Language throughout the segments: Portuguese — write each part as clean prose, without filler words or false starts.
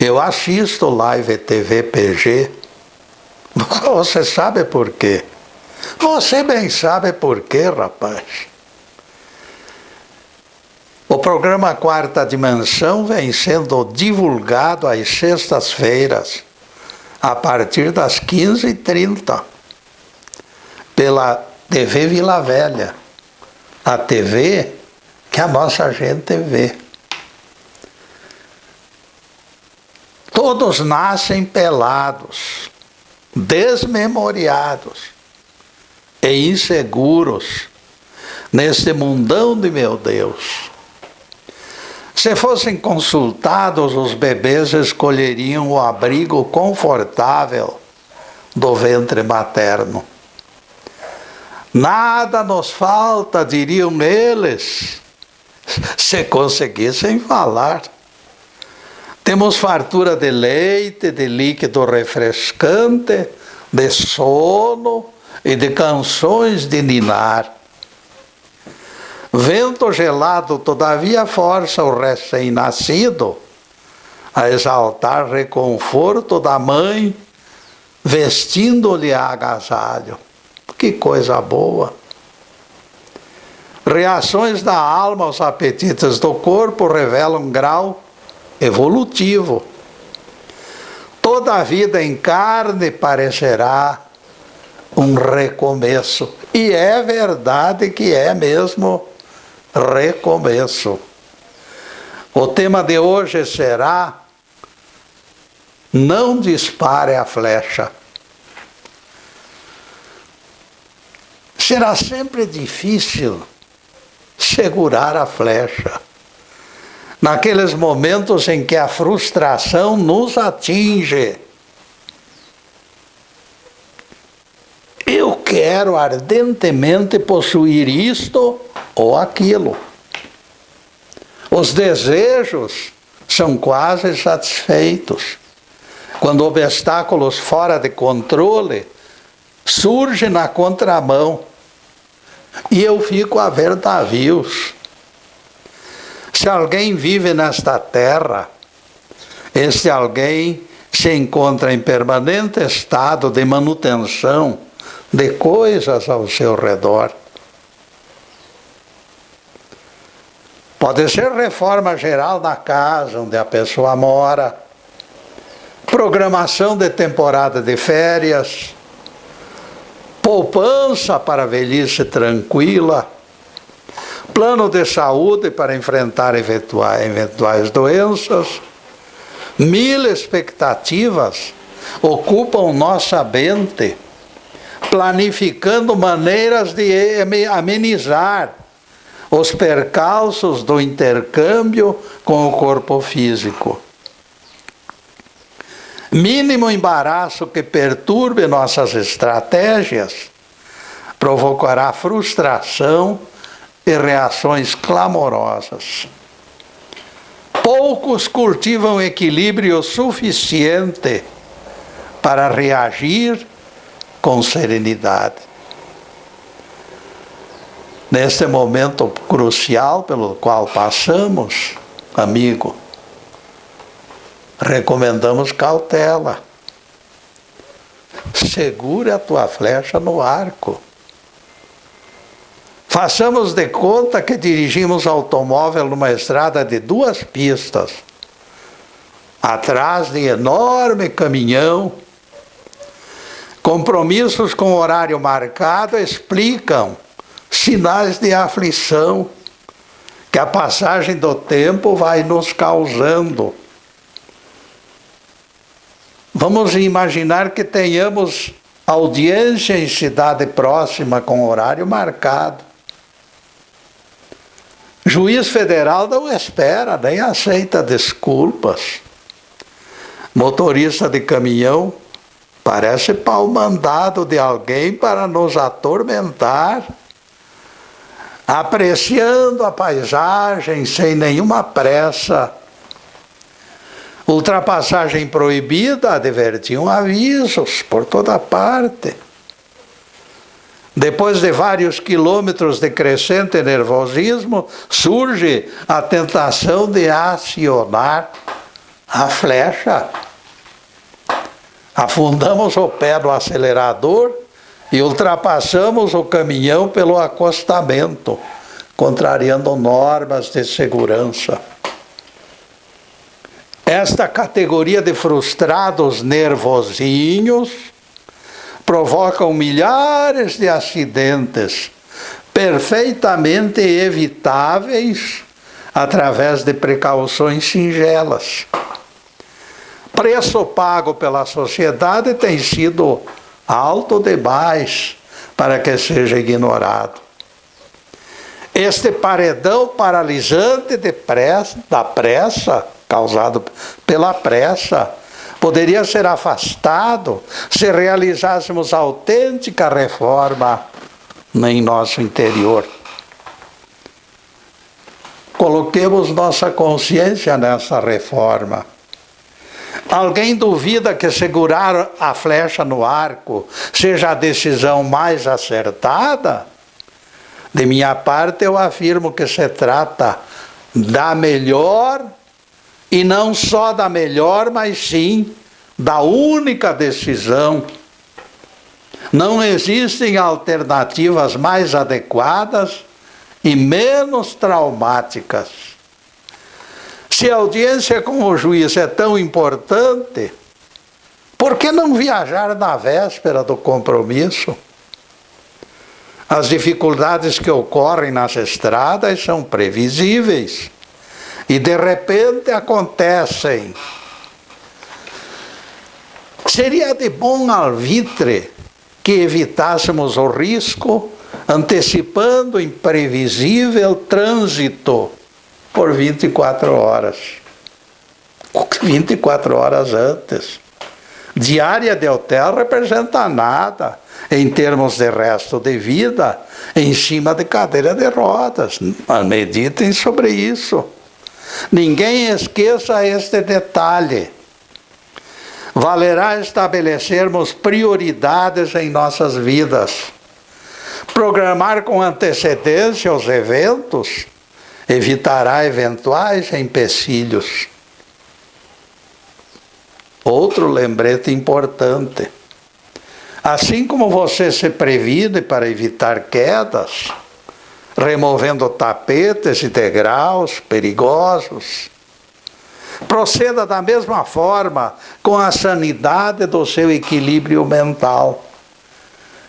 Eu assisto Live TV PG. Você sabe por quê? Você bem sabe por quê, rapaz. O programa Quarta Dimensão vem sendo divulgado às sextas-feiras, a partir das 15h30, pela TV Vila Velha, a TV que a nossa gente vê. Todos nascem pelados, desmemoriados e inseguros neste mundão de meu Deus. Se fossem consultados, os bebês escolheriam o abrigo confortável do ventre materno. Nada nos falta, diriam eles, se conseguissem falar. Temos fartura de leite, de líquido refrescante, de sono e de canções de ninar. Vento gelado, todavia, força o recém-nascido a exaltar reconforto da mãe, vestindo-lhe agasalho. Que coisa boa! Reações da alma aos apetites do corpo revelam grau evolutivo. Toda a vida em carne parecerá um recomeço. E é verdade que é mesmo recomeço. O tema de hoje será: não dispare a flecha. Será sempre difícil segurar a flecha naqueles momentos em que a frustração nos atinge. Eu quero ardentemente possuir isto ou aquilo. Os desejos são quase satisfeitos quando obstáculos fora de controle surgem na contramão e eu fico a ver navios. Se alguém vive nesta terra, esse alguém se encontra em permanente estado de manutenção de coisas ao seu redor. Pode ser reforma geral na casa onde a pessoa mora, programação de temporada de férias, poupança para a velhice tranquila, plano de saúde para enfrentar eventuais doenças. Mil expectativas ocupam nossa mente, planificando maneiras de amenizar os percalços do intercâmbio com o corpo físico. Mínimo embaraço que perturbe nossas estratégias provocará frustração e reações clamorosas. Poucos cultivam equilíbrio suficiente para reagir com serenidade. Neste momento crucial pelo qual passamos, amigo, recomendamos cautela. Segure a tua flecha no arco. Façamos de conta que dirigimos automóvel numa estrada de 2 pistas, atrás de enorme caminhão. Compromissos com horário marcado explicam sinais de aflição que a passagem do tempo vai nos causando. Vamos imaginar que tenhamos audiência em cidade próxima com horário marcado. Juiz federal não espera, nem aceita desculpas. Motorista de caminhão parece pau mandado de alguém para nos atormentar, apreciando a paisagem sem nenhuma pressa. Ultrapassagem proibida, advertiam avisos por toda parte. Depois de vários quilômetros de crescente nervosismo, surge a tentação de acionar a flecha. Afundamos o pé no acelerador e ultrapassamos o caminhão pelo acostamento, contrariando normas de segurança. Esta categoria de frustrados nervosinhos provocam milhares de acidentes perfeitamente evitáveis através de precauções singelas. Preço pago pela sociedade tem sido alto demais para que seja ignorado. Este paredão paralisante da pressa, causado pela pressa, poderia ser afastado se realizássemos autêntica reforma em nosso interior. Coloquemos nossa consciência nessa reforma. Alguém duvida que segurar a flecha no arco seja a decisão mais acertada? De minha parte, eu afirmo que se trata da melhor, e não só da melhor, mas sim da única decisão. Não existem alternativas mais adequadas e menos traumáticas. Se a audiência com o juiz é tão importante, por que não viajar na véspera do compromisso? As dificuldades que ocorrem nas estradas são previsíveis e de repente acontecem. Seria de bom alvitre que evitássemos o risco antecipando o imprevisível trânsito por 24 horas. 24 horas antes. Diária de hotel representa nada em termos de resto de vida em cima de cadeira de rodas. Mas meditem sobre isso. Ninguém esqueça este detalhe. Valerá estabelecermos prioridades em nossas vidas. Programar com antecedência os eventos evitará eventuais empecilhos. Outro lembrete importante. Assim como você se previne para evitar quedas, removendo tapetes e degraus perigosos, proceda da mesma forma com a sanidade do seu equilíbrio mental.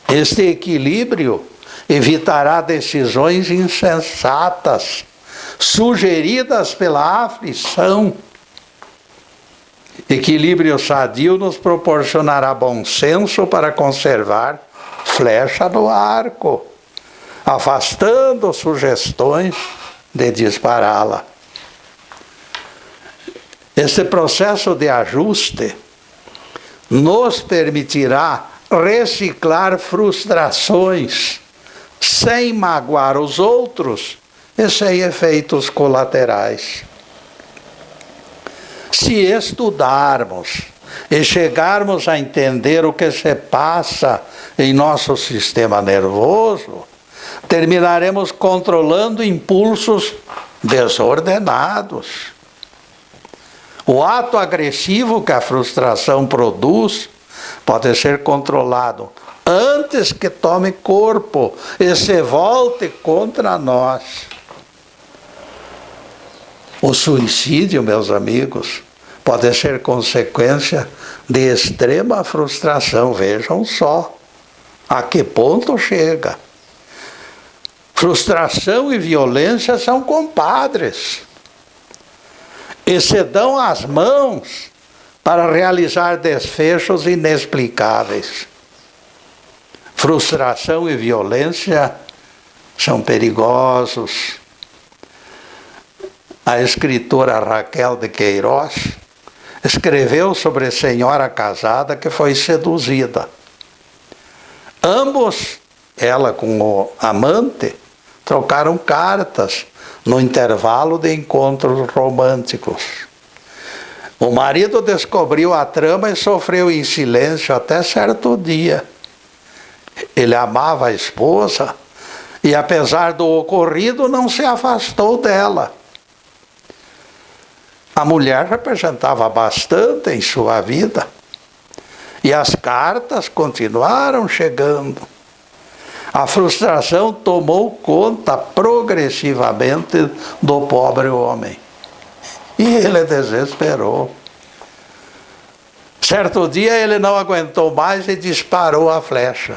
Este equilíbrio evitará decisões insensatas, sugeridas pela aflição. Equilíbrio sadio nos proporcionará bom senso para conservar flecha no arco, afastando sugestões de dispará-la. Este processo de ajuste nos permitirá reciclar frustrações sem magoar os outros e sem efeitos colaterais. Se estudarmos e chegarmos a entender o que se passa em nosso sistema nervoso, terminaremos controlando impulsos desordenados. O ato agressivo que a frustração produz pode ser controlado antes que tome corpo e se volte contra nós. O suicídio, meus amigos, pode ser consequência de extrema frustração. Vejam só a que ponto chega. Frustração e violência são compadres e se dão as mãos para realizar desfechos inexplicáveis. Frustração e violência são perigosos. A escritora Raquel de Queiroz escreveu sobre a senhora casada que foi seduzida. Ambos, ela com o amante, trocaram cartas no intervalo de encontros românticos. O marido descobriu a trama e sofreu em silêncio até certo dia. Ele amava a esposa e, apesar do ocorrido, não se afastou dela. A mulher representava bastante em sua vida. E as cartas continuaram chegando. A frustração tomou conta progressivamente do pobre homem. E ele desesperou. Certo dia ele não aguentou mais e disparou a flecha.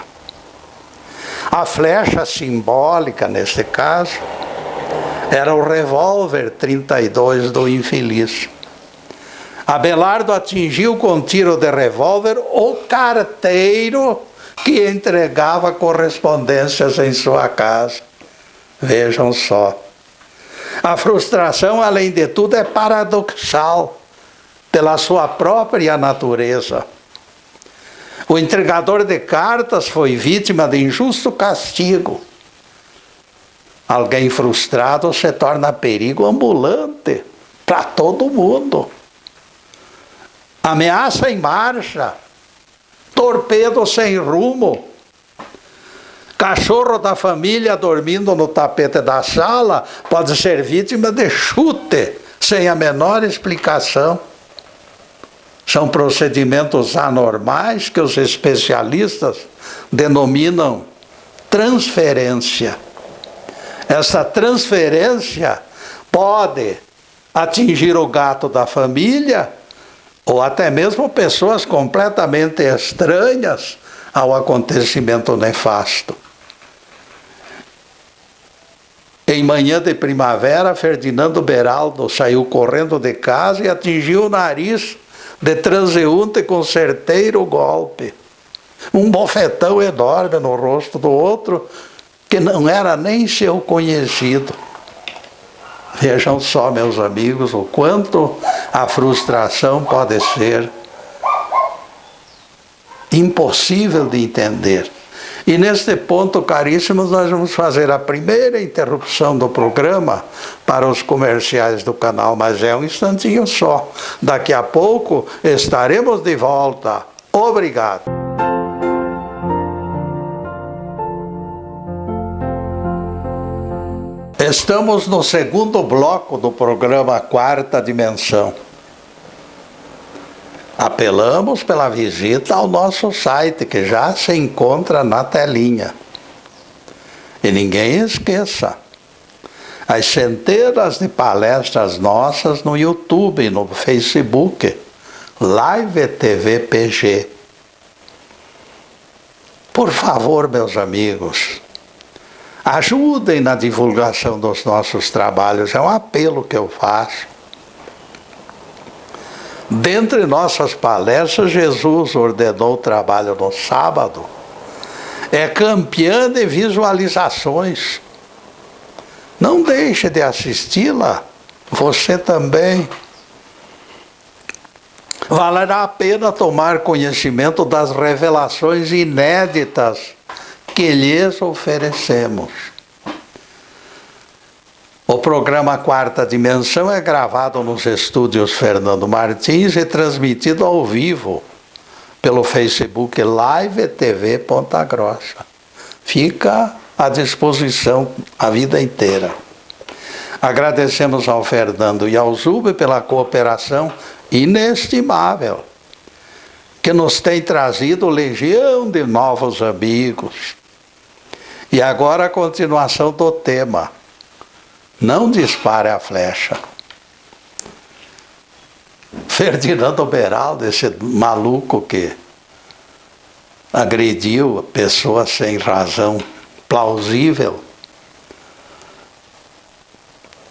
A flecha simbólica, neste caso, era o revólver 32 do infeliz. Abelardo atingiu com tiro de revólver o carteiro que entregava correspondências em sua casa. Vejam só. A frustração, além de tudo, é paradoxal pela sua própria natureza. O entregador de cartas foi vítima de injusto castigo. Alguém frustrado se torna perigo ambulante para todo mundo. Ameaça em marcha, torpedo sem rumo, cachorro da família dormindo no tapete da sala pode ser vítima de chute sem a menor explicação. São procedimentos anormais que os especialistas denominam transferência. Essa transferência pode atingir o gato da família ou até mesmo pessoas completamente estranhas ao acontecimento nefasto. Em manhã de primavera, Ferdinando Beraldo saiu correndo de casa e atingiu o nariz de transeunte com certeiro golpe. Um bofetão enorme no rosto do outro, que não era nem seu conhecido. Vejam só, meus amigos, o quanto a frustração pode ser impossível de entender. E neste ponto, caríssimos, nós vamos fazer a primeira interrupção do programa para os comerciais do canal, mas é um instantinho só. Daqui a pouco estaremos de volta. Obrigado. Estamos no segundo bloco do programa Quarta Dimensão. Apelamos pela visita ao nosso site, que já se encontra na telinha. E ninguém esqueça, as centenas de palestras nossas no YouTube e no Facebook, Live TV PG. Por favor, meus amigos, ajudem na divulgação dos nossos trabalhos, é um apelo que eu faço. Dentre nossas palestras, Jesus ordenou o trabalho no sábado. É campeã de visualizações. Não deixe de assisti-la, você também. Valerá a pena tomar conhecimento das revelações inéditas que lhes oferecemos. O programa Quarta Dimensão é gravado nos estúdios Fernando Martins e transmitido ao vivo pelo Facebook Live TV Ponta Grossa. Fica à disposição a vida inteira. Agradecemos ao Fernando e ao Zube pela cooperação inestimável, que nos tem trazido legião de novos amigos. E agora a continuação do tema. Não dispare a flecha. Ferdinando Beraldo, esse maluco que agrediu a pessoa sem razão plausível,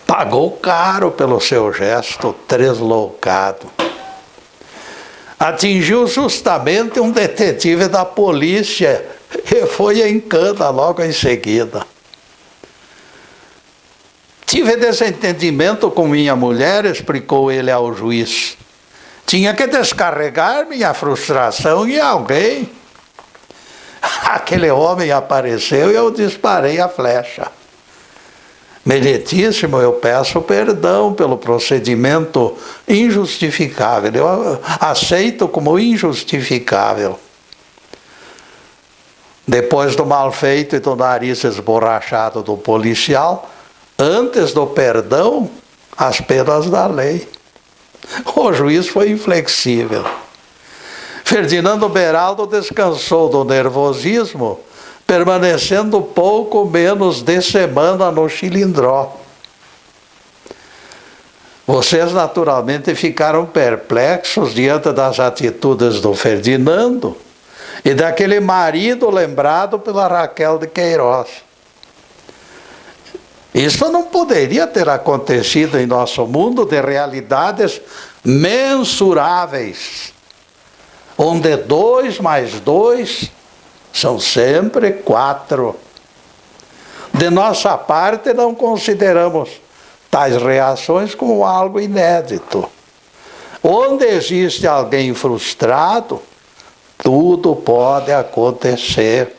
pagou caro pelo seu gesto tresloucado. Atingiu justamente um detetive da polícia e foi em cana logo em seguida. Tive desentendimento com minha mulher, explicou ele ao juiz. Tinha que descarregar minha frustração em alguém. Aquele homem apareceu e eu disparei a flecha. Meritíssimo, eu peço perdão pelo procedimento injustificável. Eu aceito como injustificável. Depois do mal feito e do nariz esborrachado do policial, antes do perdão, as penas da lei. O juiz foi inflexível. Ferdinando Beraldo descansou do nervosismo, permanecendo pouco menos de semana no Chilindró. Vocês naturalmente ficaram perplexos diante das atitudes do Ferdinando e daquele marido lembrado pela Raquel de Queiroz. Isso não poderia ter acontecido em nosso mundo de realidades mensuráveis, onde 2 mais 2 são sempre 4. De nossa parte, não consideramos tais reações como algo inédito. Onde existe alguém frustrado, tudo pode acontecer.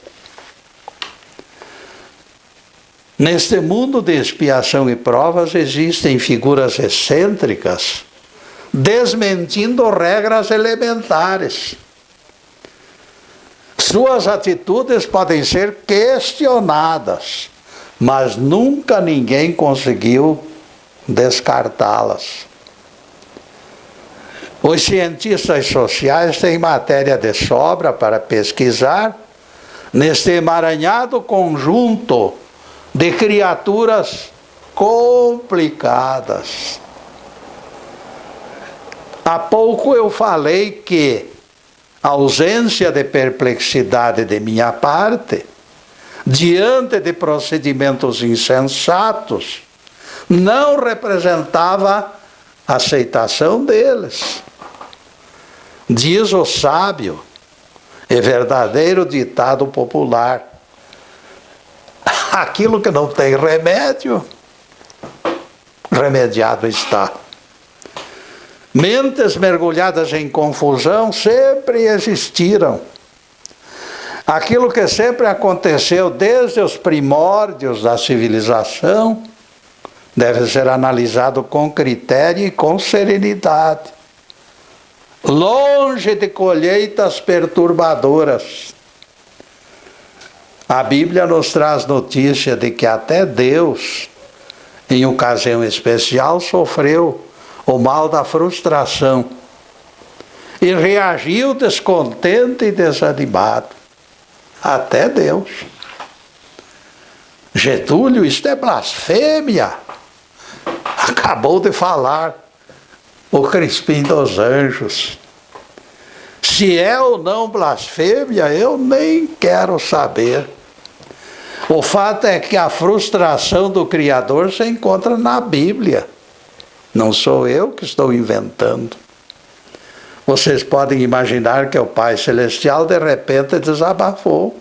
Neste mundo de expiação e provas existem figuras excêntricas, desmentindo regras elementares. Suas atitudes podem ser questionadas, mas nunca ninguém conseguiu descartá-las. Os cientistas sociais têm matéria de sobra para pesquisar neste emaranhado conjunto de criaturas complicadas. Há pouco eu falei que a ausência de perplexidade de minha parte, diante de procedimentos insensatos, não representava aceitação deles. Diz o sábio e verdadeiro ditado popular: aquilo que não tem remédio, remediado está. Mentes mergulhadas em confusão sempre existiram. Aquilo que sempre aconteceu desde os primórdios da civilização deve ser analisado com critério e com serenidade, longe de colheitas perturbadoras. A Bíblia nos traz notícia de que até Deus, em ocasião especial, sofreu o mal da frustração e reagiu descontente e desanimado. Até Deus. Getúlio, isto é blasfêmia. Acabou de falar o Crispim dos Anjos. Se é ou não blasfêmia, eu nem quero saber. O fato é que a frustração do Criador se encontra na Bíblia. Não sou eu que estou inventando. Vocês podem imaginar que o Pai Celestial de repente desabafou.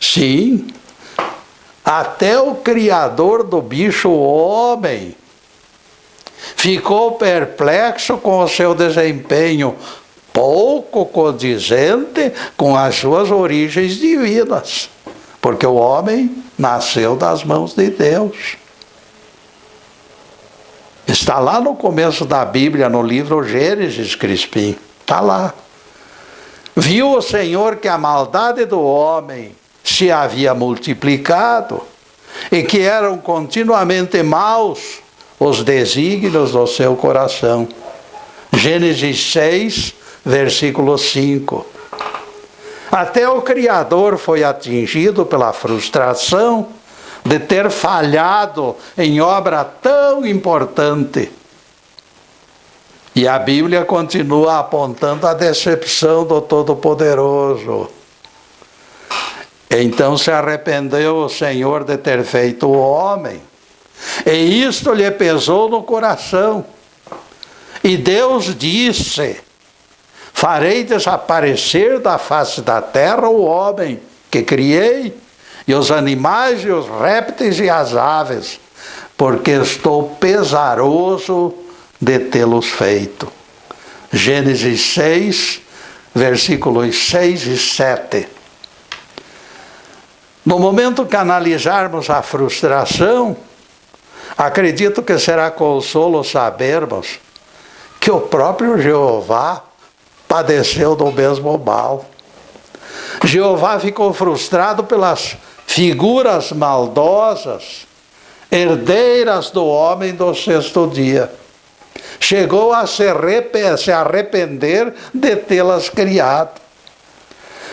Sim, até o Criador do bicho homem ficou perplexo com o seu desempenho pouco condizente com as suas origens divinas, porque o homem nasceu das mãos de Deus. Está lá no começo da Bíblia, no livro Gênesis, Crispim. Está lá. Viu o Senhor que a maldade do homem se havia multiplicado e que eram continuamente maus os desígnios do seu coração. Gênesis 6, versículo 5. Até o Criador foi atingido pela frustração de ter falhado em obra tão importante. E a Bíblia continua apontando a decepção do Todo-Poderoso. Então se arrependeu o Senhor de ter feito o homem, e isto lhe pesou no coração. E Deus disse: farei desaparecer da face da terra o homem que criei, e os animais e os répteis e as aves, porque estou pesaroso de tê-los feito. Gênesis 6, versículos 6 e 7. No momento que analisarmos a frustração, acredito que será consolo sabermos que o próprio Jeová padeceu do mesmo mal. Jeová ficou frustrado pelas figuras maldosas, herdeiras do homem do sexto dia. chegou a se arrepender de tê-las criado.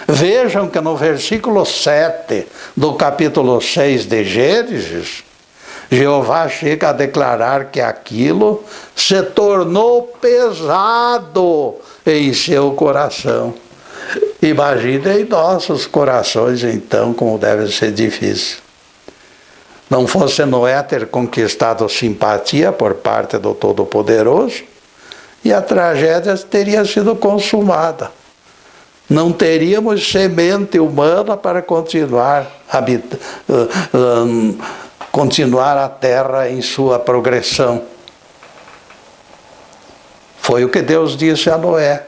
Vejam que no versículo 7 do capítulo 6 de Gênesis, Jeová chega a declarar que aquilo se tornou pesado em seu coração. Imaginem nossos corações então como deve ser difícil. Não fosse Noé ter conquistado simpatia por parte do Todo-Poderoso, e a tragédia teria sido consumada. Não teríamos semente humana para continuar a terra em sua progressão. Foi o que Deus disse a Noé.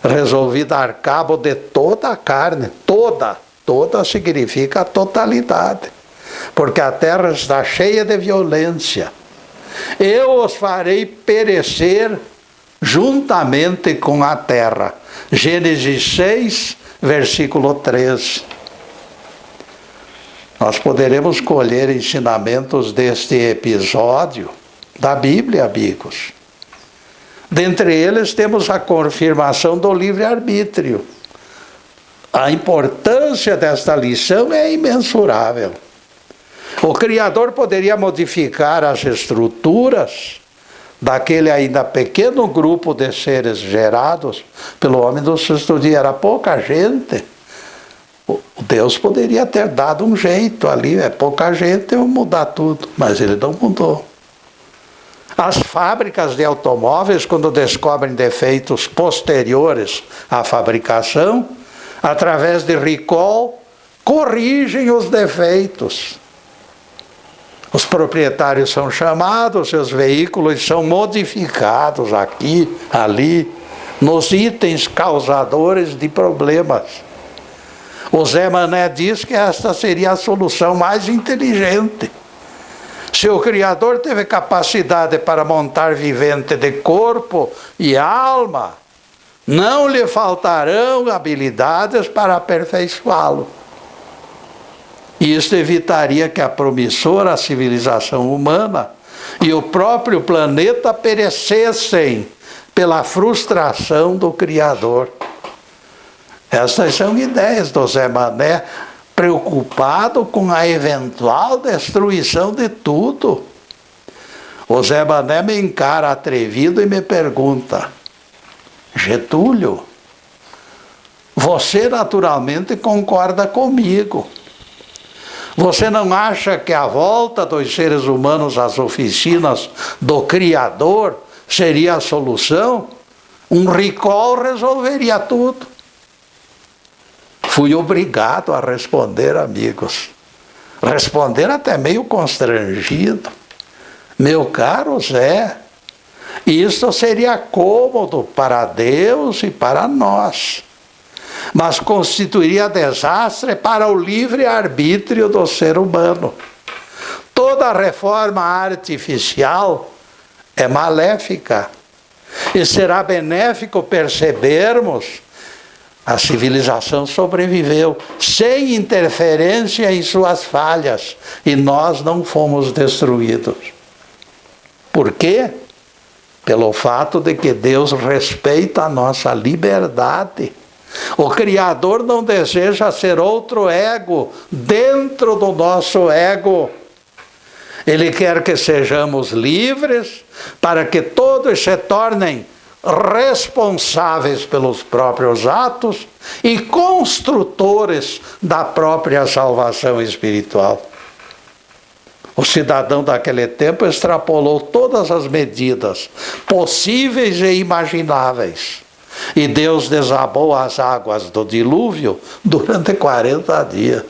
Resolvi dar cabo de toda a carne. Toda significa a totalidade. Porque a terra está cheia de violência. Eu os farei perecer juntamente com a terra. Gênesis 6, versículo 13. Nós poderemos colher ensinamentos deste episódio da Bíblia, amigos. Dentre eles temos a confirmação do livre-arbítrio. A importância desta lição é imensurável. O Criador poderia modificar as estruturas daquele ainda pequeno grupo de seres gerados pelo homem do sexto dia. Era pouca gente. Deus poderia ter dado um jeito ali, é pouca gente, eu mudar tudo, mas ele não mudou. As fábricas de automóveis, quando descobrem defeitos posteriores à fabricação, através de recall, corrigem os defeitos. Os proprietários são chamados, seus veículos são modificados aqui, ali, nos itens causadores de problemas. O Zé Mané diz que esta seria a solução mais inteligente. Se o Criador teve capacidade para montar vivente de corpo e alma, não lhe faltarão habilidades para aperfeiçoá-lo. Isso evitaria que a promissora civilização humana e o próprio planeta perecessem pela frustração do Criador. Essas são ideias do Zé Mané, preocupado com a eventual destruição de tudo. O Zé Mané me encara atrevido e me pergunta: Getúlio, você naturalmente concorda comigo. Você não acha que a volta dos seres humanos às oficinas do Criador seria a solução? Um recall resolveria tudo. Fui obrigado a responder, amigos. Responder até meio constrangido. Meu caro Zé, isso seria cômodo para Deus e para nós, mas constituiria desastre para o livre-arbítrio do ser humano. Toda reforma artificial é maléfica, e será benéfico percebermos a civilização sobreviveu sem interferência em suas falhas, e nós não fomos destruídos. Por quê? Pelo fato de que Deus respeita a nossa liberdade. O Criador não deseja ser outro ego dentro do nosso ego. Ele quer que sejamos livres para que todos se tornem responsáveis pelos próprios atos e construtores da própria salvação espiritual. O cidadão daquele tempo extrapolou todas as medidas possíveis e imagináveis. E Deus desabou as águas do dilúvio durante 40 dias.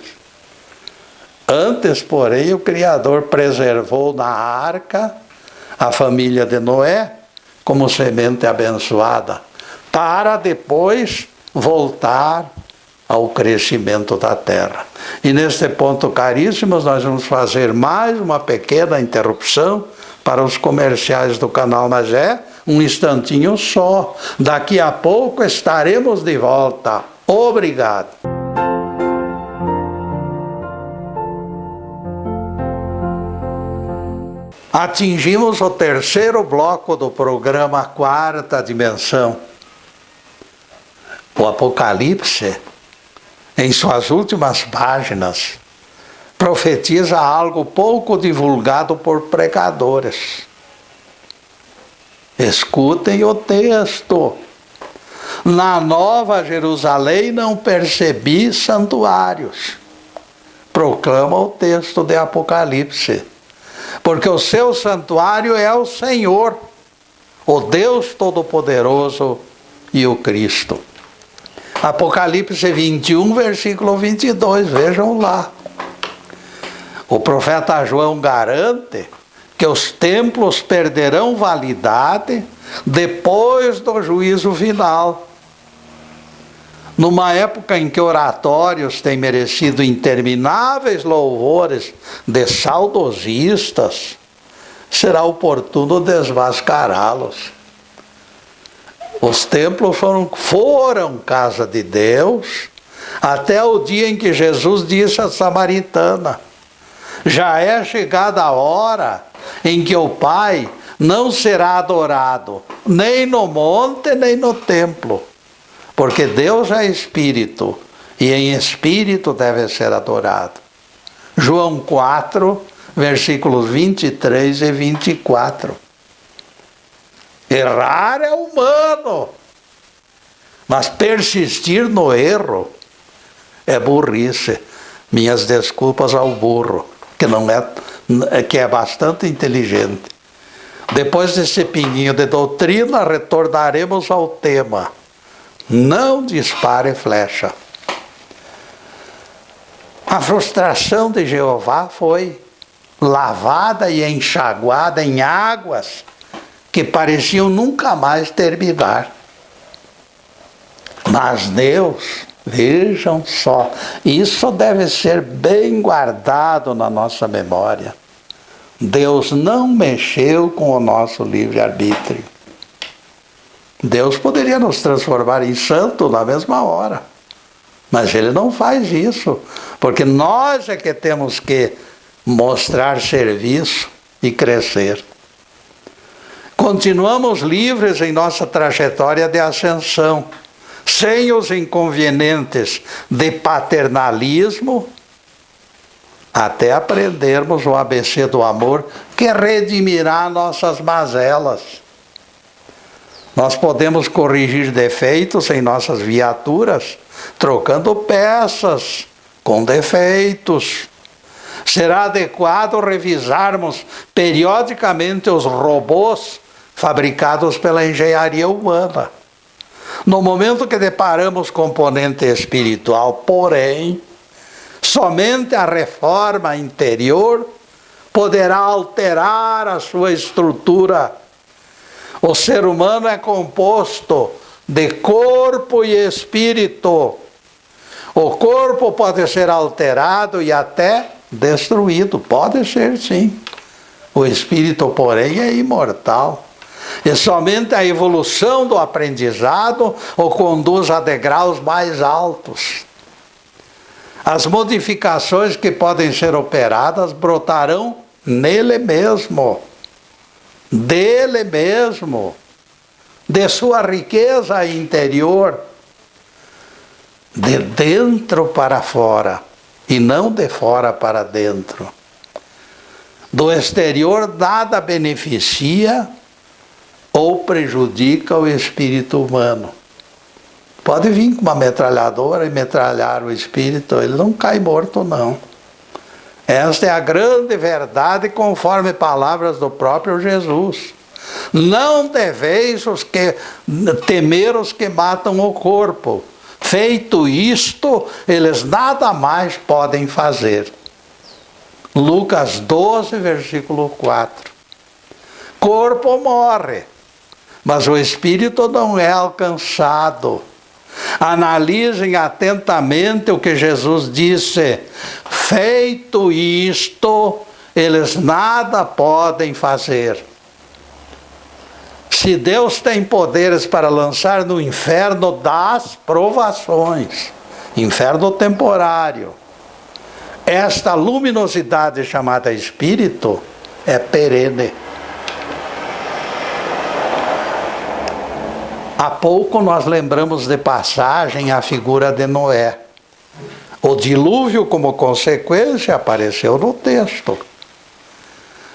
Antes, porém, o Criador preservou na arca a família de Noé como semente abençoada, para depois voltar ao crescimento da terra. E neste ponto, caríssimos, nós vamos fazer mais uma pequena interrupção para os comerciais do canal, mas é um instantinho só. Daqui a pouco estaremos de volta. Obrigado. Atingimos o terceiro bloco do programa Quarta Dimensão. O Apocalipse, em suas últimas páginas, profetiza algo pouco divulgado por pregadores. Escutem o texto. Na Nova Jerusalém não percebi santuários. Proclama o texto de Apocalipse. Porque o seu santuário é o Senhor, o Deus Todo-Poderoso e o Cristo. Apocalipse 21, versículo 22, vejam lá. O profeta João garante que os templos perderão validade depois do juízo final. Numa época em que oratórios têm merecido intermináveis louvores de saudosistas, será oportuno desmascará-los. Os templos foram casa de Deus até o dia em que Jesus disse à samaritana: já é chegada a hora em que o Pai não será adorado, nem no monte, nem no templo. Porque Deus é Espírito, e em Espírito deve ser adorado. João 4, versículos 23 e 24. Errar é humano, mas persistir no erro é burrice. Minhas desculpas ao burro, que é bastante inteligente. Depois desse pinguinho de doutrina, retornaremos ao tema. Não dispare flecha. A frustração de Jeová foi lavada e enxaguada em águas que pareciam nunca mais terminar. Mas Deus, vejam só, isso deve ser bem guardado na nossa memória. Deus não mexeu com o nosso livre-arbítrio. Deus poderia nos transformar em santo na mesma hora. Mas Ele não faz isso. Porque nós é que temos que mostrar serviço e crescer. Continuamos livres em nossa trajetória de ascensão, sem os inconvenientes de paternalismo, até aprendermos o ABC do amor, que redimirá nossas mazelas. Nós podemos corrigir defeitos em nossas viaturas, trocando peças com defeitos. Será adequado revisarmos periodicamente os robôs fabricados pela engenharia humana. No momento que deparamos componente espiritual, porém, somente a reforma interior poderá alterar a sua estrutura. O ser humano é composto de corpo e espírito. O corpo pode ser alterado e até destruído. Pode ser, sim. O espírito, porém, é imortal. E somente a evolução do aprendizado o conduz a degraus mais altos. As modificações que podem ser operadas brotarão nele mesmo. Dele mesmo, de sua riqueza interior, de dentro para fora, e não de fora para dentro. Do exterior nada beneficia ou prejudica o espírito humano. Pode vir com uma metralhadora e metralhar o espírito, ele não cai morto não. Esta é a grande verdade conforme palavras do próprio Jesus. Não deveis temer os que matam o corpo. Feito isto, eles nada mais podem fazer. Lucas 12, versículo 4. Corpo morre, mas o espírito não é alcançado. Analisem atentamente o que Jesus disse. Feito isto, eles nada podem fazer. Se Deus tem poderes para lançar no inferno das provações, inferno temporário, esta luminosidade chamada espírito, é perene. Há pouco nós lembramos de passagem a figura de Noé. O dilúvio, como consequência, apareceu no texto.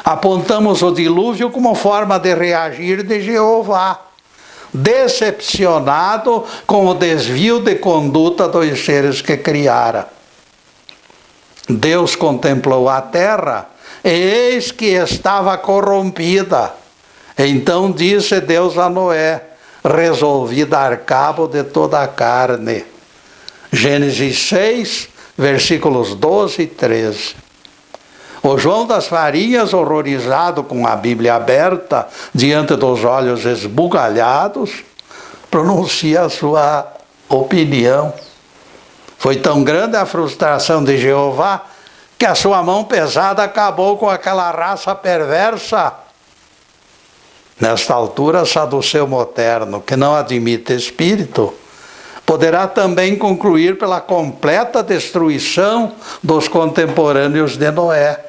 Apontamos o dilúvio como forma de reagir de Jeová, decepcionado com o desvio de conduta dos seres que criara. Deus contemplou a terra, e eis que estava corrompida. Então disse Deus a Noé: resolvi dar cabo de toda a carne. Gênesis 6, versículos 12 e 13. O João das Farinhas, horrorizado com a Bíblia aberta, diante dos olhos esbugalhados, pronuncia a sua opinião. Foi tão grande a frustração de Jeová, que a sua mão pesada acabou com aquela raça perversa. Nesta altura, saduceu moderno, que não admite espírito, poderá também concluir pela completa destruição dos contemporâneos de Noé.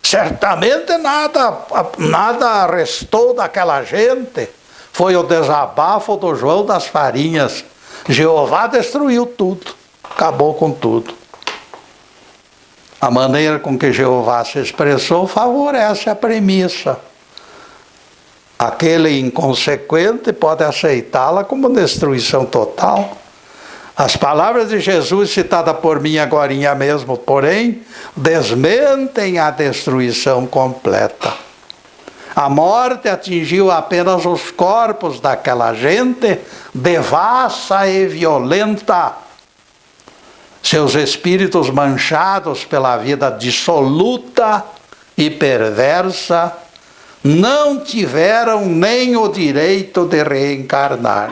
Certamente nada restou daquela gente. Foi o desabafo do João das Farinhas. Jeová destruiu tudo, acabou com tudo. A maneira com que Jeová se expressou favorece a premissa. Aquele inconsequente pode aceitá-la como destruição total. As palavras de Jesus, citadas por mim agorinha mesmo, porém, desmentem a destruição completa. A morte atingiu apenas os corpos daquela gente devassa e violenta. Seus espíritos manchados pela vida dissoluta e perversa não tiveram nem o direito de reencarnar.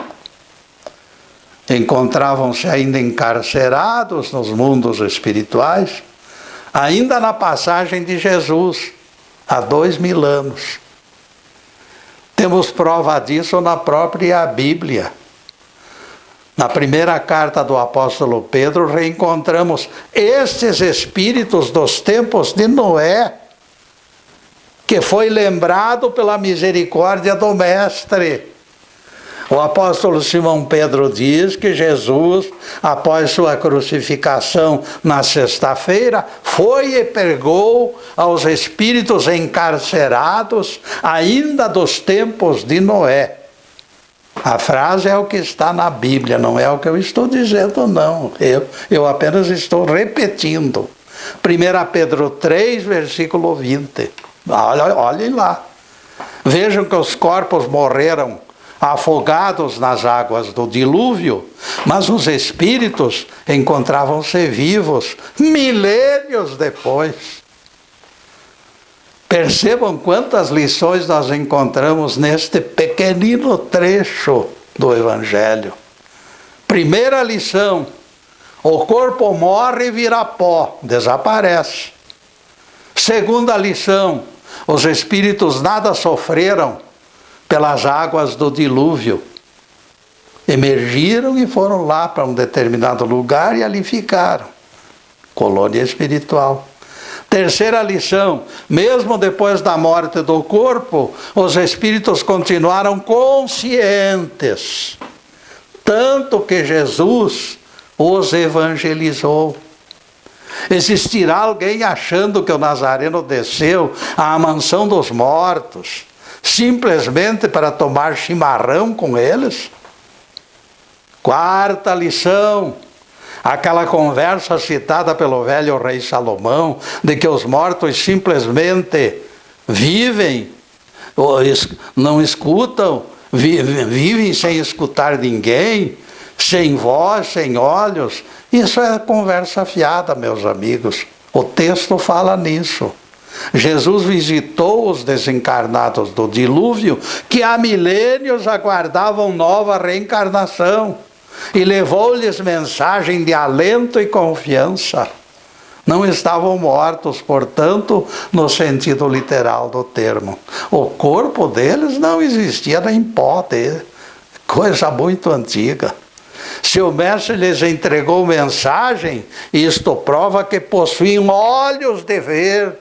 Encontravam-se ainda encarcerados nos mundos espirituais, ainda na passagem de Jesus, há 2000 anos. Temos prova disso na própria Bíblia. Na primeira carta do apóstolo Pedro, reencontramos estes espíritos dos tempos de Noé, que foi lembrado pela misericórdia do Mestre. O apóstolo Simão Pedro diz que Jesus, após sua crucificação na sexta-feira, foi e pregou aos espíritos encarcerados ainda dos tempos de Noé. A frase é o que está na Bíblia, não é o que eu estou dizendo, não. Eu apenas estou repetindo. 1 Pedro 3, versículo 20. Olhem lá. Vejam que os corpos morreram afogados nas águas do dilúvio, mas os espíritos encontravam-se vivos milênios depois. Percebam quantas lições nós encontramos neste pequenino trecho do Evangelho. Primeira lição: o corpo morre e vira pó, desaparece. Segunda lição: os espíritos nada sofreram pelas águas do dilúvio. Emergiram e foram lá para um determinado lugar e ali ficaram. Colônia espiritual. Terceira lição: mesmo depois da morte do corpo, os espíritos continuaram conscientes. Tanto que Jesus os evangelizou. Existirá alguém achando que o Nazareno desceu à mansão dos mortos simplesmente para tomar chimarrão com eles? Quarta lição: aquela conversa citada pelo velho rei Salomão, de que os mortos simplesmente vivem, não escutam, vivem sem escutar ninguém, sem voz, sem olhos. Isso é conversa fiada, meus amigos. O texto fala nisso. Jesus visitou os desencarnados do dilúvio, que há milênios aguardavam nova reencarnação, e levou-lhes mensagem de alento e confiança. Não estavam mortos, portanto, no sentido literal do termo. O corpo deles não existia nem pó dele. Coisa muito antiga. Se o mestre lhes entregou mensagem, isto prova que possuíam olhos de ver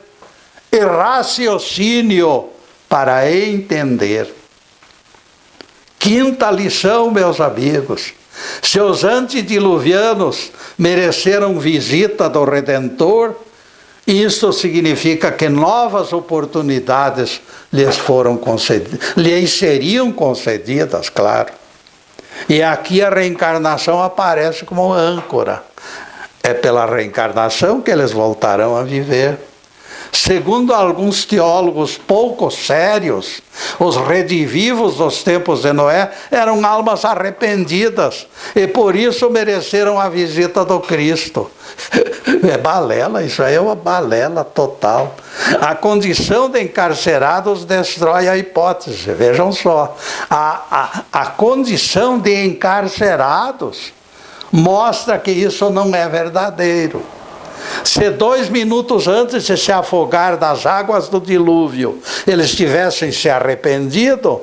e raciocínio para entender. Quinta lição, meus amigos: se os antediluvianos mereceram visita do Redentor, isso significa que novas oportunidades lhes foram concedidas, lhes seriam concedidas, claro. E aqui a reencarnação aparece como âncora. É pela reencarnação que eles voltarão a viver. Segundo alguns teólogos pouco sérios, os redivivos dos tempos de Noé eram almas arrependidas e por isso mereceram a visita do Cristo. É balela, isso aí é uma balela total. A condição de encarcerados destrói a hipótese, vejam só. A condição de encarcerados mostra que isso não é verdadeiro. Se 2 minutos antes de se afogar das águas do dilúvio, eles tivessem se arrependido,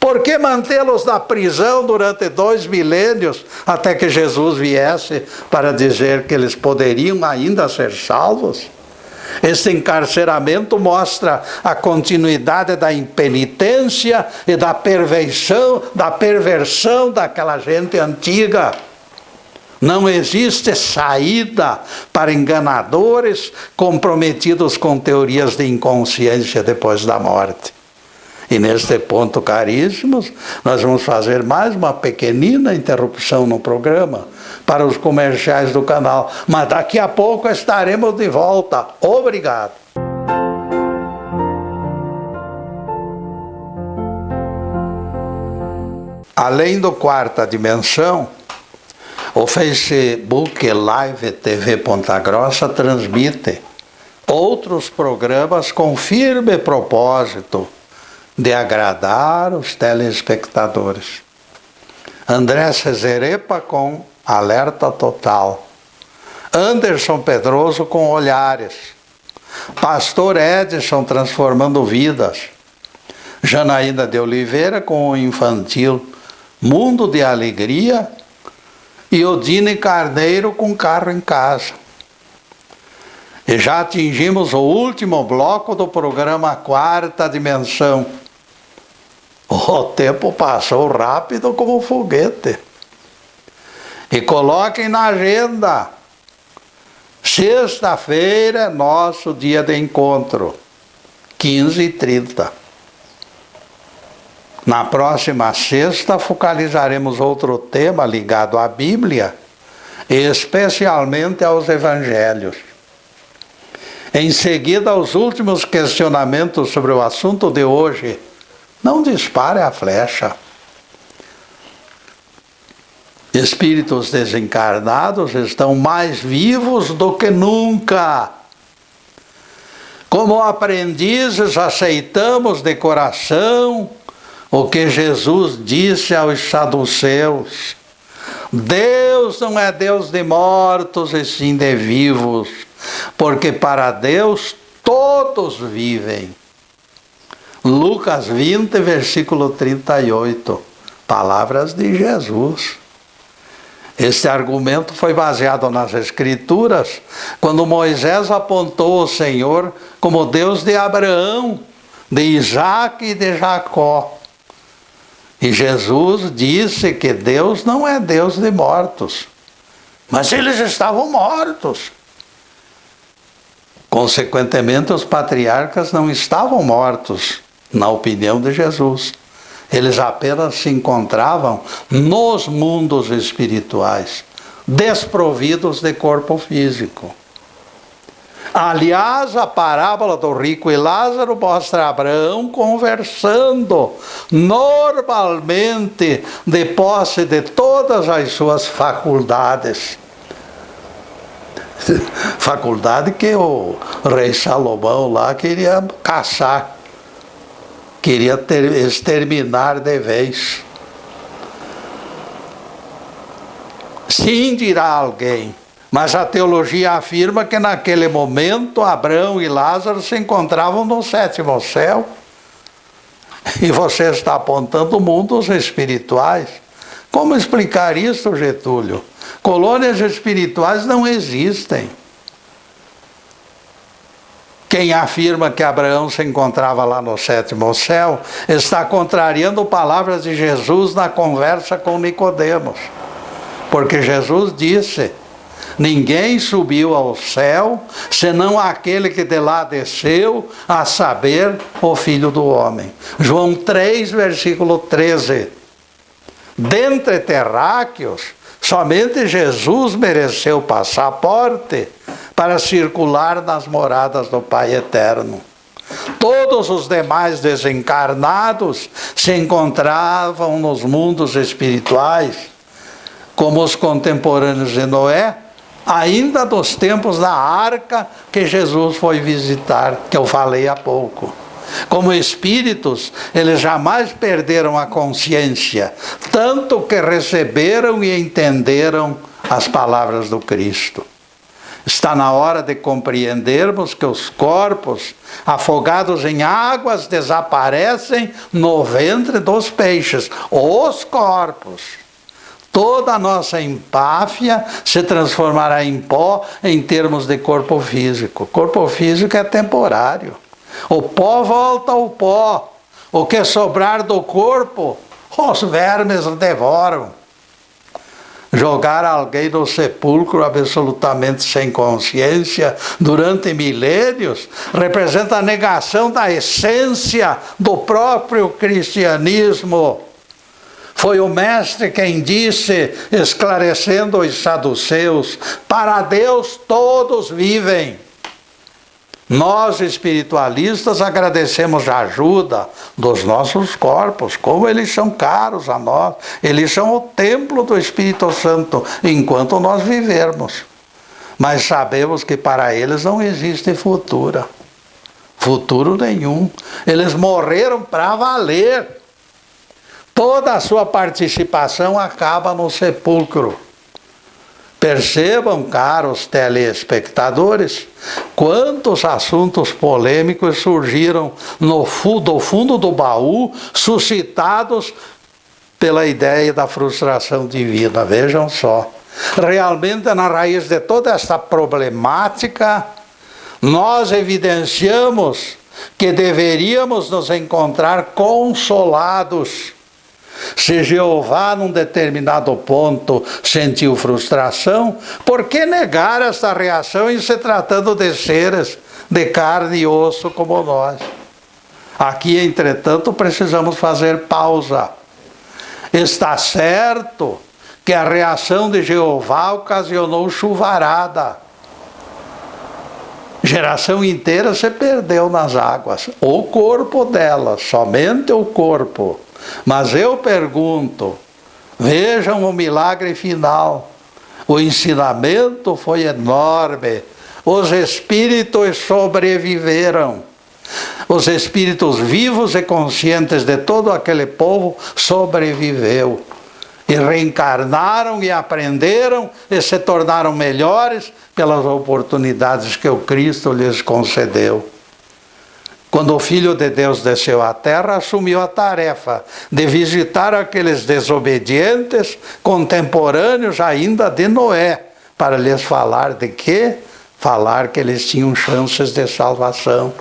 por que mantê-los na prisão durante 2 milênios, até que Jesus viesse para dizer que eles poderiam ainda ser salvos? Esse encarceramento mostra a continuidade da impenitência e da perversão daquela gente antiga. Não existe saída para enganadores comprometidos com teorias de inconsciência depois da morte. E neste ponto, caríssimos, nós vamos fazer mais uma pequenina interrupção no programa para os comerciais do canal. Mas daqui a pouco estaremos de volta. Obrigado. Além do Quarta Dimensão, o Facebook Live TV Ponta Grossa transmite outros programas com firme propósito de agradar os telespectadores. André Cesarepa com Alerta Total, Anderson Pedroso com Olhares, Pastor Edson Transformando Vidas, Janaína de Oliveira com o infantil Mundo de Alegria e Odine Carneiro com Carro em Casa. E já atingimos o último bloco do programa Quarta Dimensão. O tempo passou rápido como um foguete. E coloquem na agenda: sexta-feira é nosso dia de encontro, 15h30. Na próxima sexta focalizaremos outro tema ligado à Bíblia, e especialmente aos Evangelhos. Em seguida, os últimos questionamentos sobre o assunto de hoje. Não dispare a flecha. Espíritos desencarnados estão mais vivos do que nunca. Como aprendizes, aceitamos de coração o que Jesus disse aos saduceus: Deus não é Deus de mortos e sim de vivos, porque para Deus todos vivem. Lucas 20, versículo 38, palavras de Jesus. Este argumento foi baseado nas Escrituras, quando Moisés apontou o Senhor como Deus de Abraão, de Isaac e de Jacó. E Jesus disse que Deus não é Deus de mortos, mas eles estavam mortos. Consequentemente, os patriarcas não estavam mortos, na opinião de Jesus. Eles apenas se encontravam nos mundos espirituais, desprovidos de corpo físico. Aliás, a parábola do rico e Lázaro mostra Abraão conversando normalmente, de posse de todas as suas faculdades. Faculdade que o rei Salomão lá queria caçar, queria exterminar de vez. Sim, dirá alguém, mas a teologia afirma que naquele momento Abraão e Lázaro se encontravam no 7º céu. E você está apontando mundos espirituais. Como explicar isso, Getúlio? Colônias espirituais não existem. Quem afirma que Abraão se encontrava lá no sétimo céu está contrariando palavras de Jesus na conversa com Nicodemos. Porque Jesus disse: ninguém subiu ao céu, senão aquele que de lá desceu, a saber, o Filho do Homem. João 3, versículo 13. Dentre terráqueos, somente Jesus mereceu passaporte para circular nas moradas do Pai Eterno. Todos os demais desencarnados se encontravam nos mundos espirituais, como os contemporâneos de Noé, ainda dos tempos da arca que Jesus foi visitar, que eu falei há pouco. Como espíritos, eles jamais perderam a consciência, tanto que receberam e entenderam as palavras do Cristo. Está na hora de compreendermos que os corpos, afogados em águas, desaparecem no ventre dos peixes. Os corpos. Toda a nossa empáfia se transformará em pó em termos de corpo físico. Corpo físico é temporário. O pó volta ao pó. O que sobrar do corpo, os vermes devoram. Jogar alguém no sepulcro absolutamente sem consciência durante milênios representa a negação da essência do próprio cristianismo. Foi o mestre quem disse, esclarecendo os saduceus: para Deus todos vivem. Nós, espiritualistas, agradecemos a ajuda dos nossos corpos, como eles são caros a nós. Eles são o templo do Espírito Santo, enquanto nós vivermos. Mas sabemos que para eles não existe futuro nenhum. Eles morreram para valer. Toda a sua participação acaba no sepulcro. Percebam, caros telespectadores, quantos assuntos polêmicos surgiram do fundo do baú, suscitados pela ideia da frustração divina. Vejam só. Realmente, na raiz de toda esta problemática, nós evidenciamos que deveríamos nos encontrar consolados. Se Jeová, num determinado ponto, sentiu frustração, por que negar esta reação em se tratando de seres de carne e osso como nós? Aqui, entretanto, precisamos fazer pausa. Está certo que a reação de Jeová ocasionou chuvarada. Geração inteira se perdeu nas águas. O corpo dela, somente o corpo. Mas eu pergunto, vejam o milagre final. O ensinamento foi enorme. Os espíritos sobreviveram. Os espíritos vivos e conscientes de todo aquele povo sobreviveu. E reencarnaram e aprenderam e se tornaram melhores pelas oportunidades que o Cristo lhes concedeu. Quando o Filho de Deus desceu à terra, assumiu a tarefa de visitar aqueles desobedientes, contemporâneos ainda de Noé, para lhes falar de quê? Falar que eles tinham chances de salvação.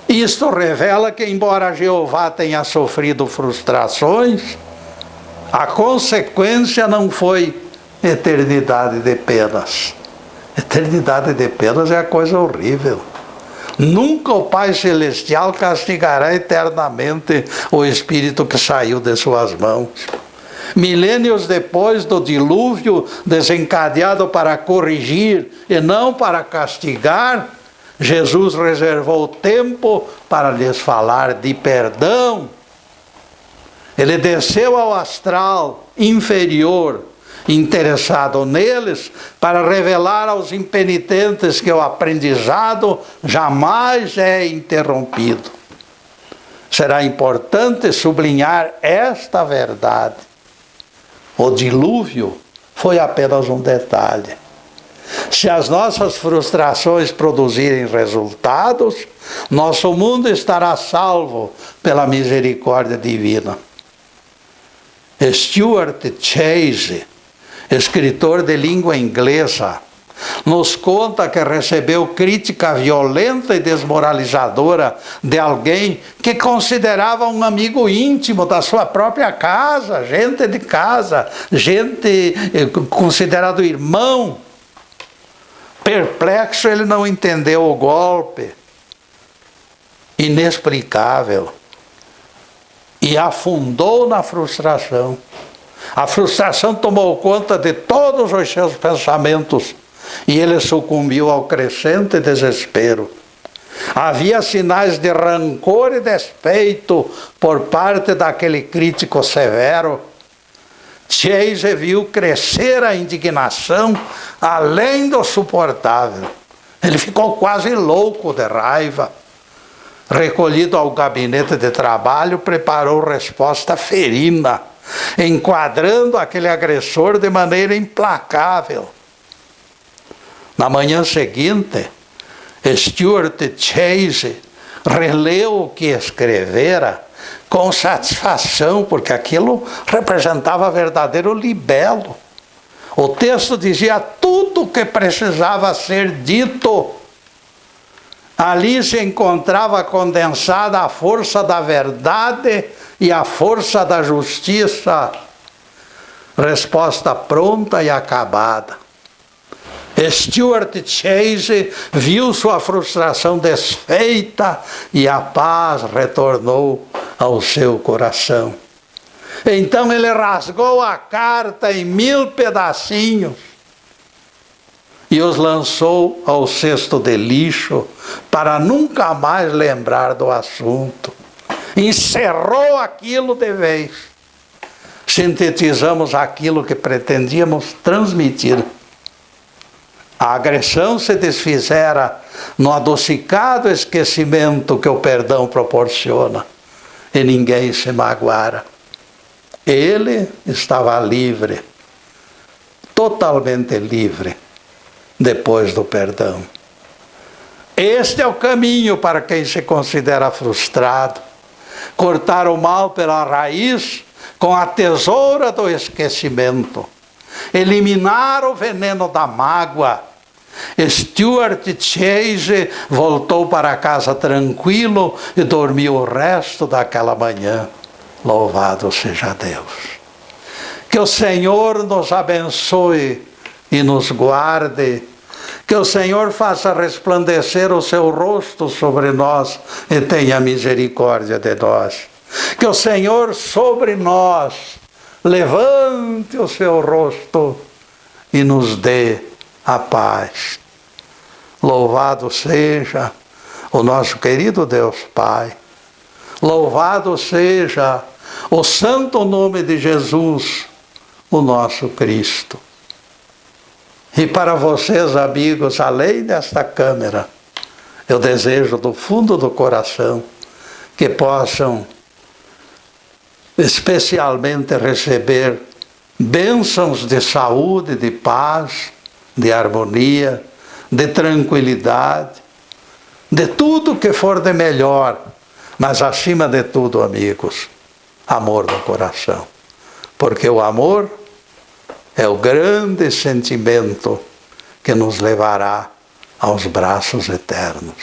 Isto revela que, embora Jeová tenha sofrido frustrações, a consequência não foi eternidade de penas. Eternidade de penas é a coisa horrível. Nunca o Pai Celestial castigará eternamente o espírito que saiu de suas mãos. Milênios depois do dilúvio desencadeado para corrigir e não para castigar, Jesus reservou tempo para lhes falar de perdão. Ele desceu ao astral inferior, interessado neles, para revelar aos impenitentes que o aprendizado jamais é interrompido. Será importante sublinhar esta verdade. O dilúvio foi apenas um detalhe. Se as nossas frustrações produzirem resultados, nosso mundo estará salvo pela misericórdia divina. Stuart Chase, escritor de língua inglesa, nos conta que recebeu crítica violenta e desmoralizadora de alguém que considerava um amigo íntimo da sua própria casa, gente de casa, gente considerado irmão. Perplexo, ele não entendeu o golpe, inexplicável, e afundou na frustração. A frustração tomou conta de todos os seus pensamentos e ele sucumbiu ao crescente desespero. Havia sinais de rancor e despeito por parte daquele crítico severo. Chase viu crescer a indignação além do suportável. Ele ficou quase louco de raiva. Recolhido ao gabinete de trabalho, preparou resposta ferina, enquadrando aquele agressor de maneira implacável. Na manhã seguinte, Stuart Chase releu o que escrevera com satisfação, porque aquilo representava verdadeiro libelo. O texto dizia tudo o que precisava ser dito. Ali se encontrava condensada a força da verdade e a força da justiça. Resposta pronta e acabada. Stuart Chase viu sua frustração desfeita e a paz retornou ao seu coração. Então ele rasgou a carta em 1000 pedacinhos e os lançou ao cesto de lixo para nunca mais lembrar do assunto. Encerrou aquilo de vez. Sintetizamos aquilo que pretendíamos transmitir. A agressão se desfizera no adocicado esquecimento que o perdão proporciona, e ninguém se magoara. Ele estava livre, totalmente livre, depois do perdão. Este é o caminho para quem se considera frustrado. Cortar o mal pela raiz com a tesoura do esquecimento. Eliminar o veneno da mágoa. Stuart Chase voltou para casa tranquilo e dormiu o resto daquela manhã. Louvado seja Deus. Que o Senhor nos abençoe e nos guarde. Que o Senhor faça resplandecer o seu rosto sobre nós e tenha misericórdia de nós. Que o Senhor sobre nós levante o seu rosto e nos dê a paz. Louvado seja o nosso querido Deus Pai. Louvado seja o santo nome de Jesus, o nosso Cristo. E para vocês, amigos, além desta câmera, eu desejo do fundo do coração que possam especialmente receber bênçãos de saúde, de paz, de harmonia, de tranquilidade, de tudo que for de melhor, mas acima de tudo, amigos, amor no coração. Porque o amor é o grande sentimento que nos levará aos braços eternos.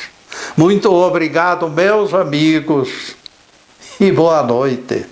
Muito obrigado, meus amigos, e boa noite.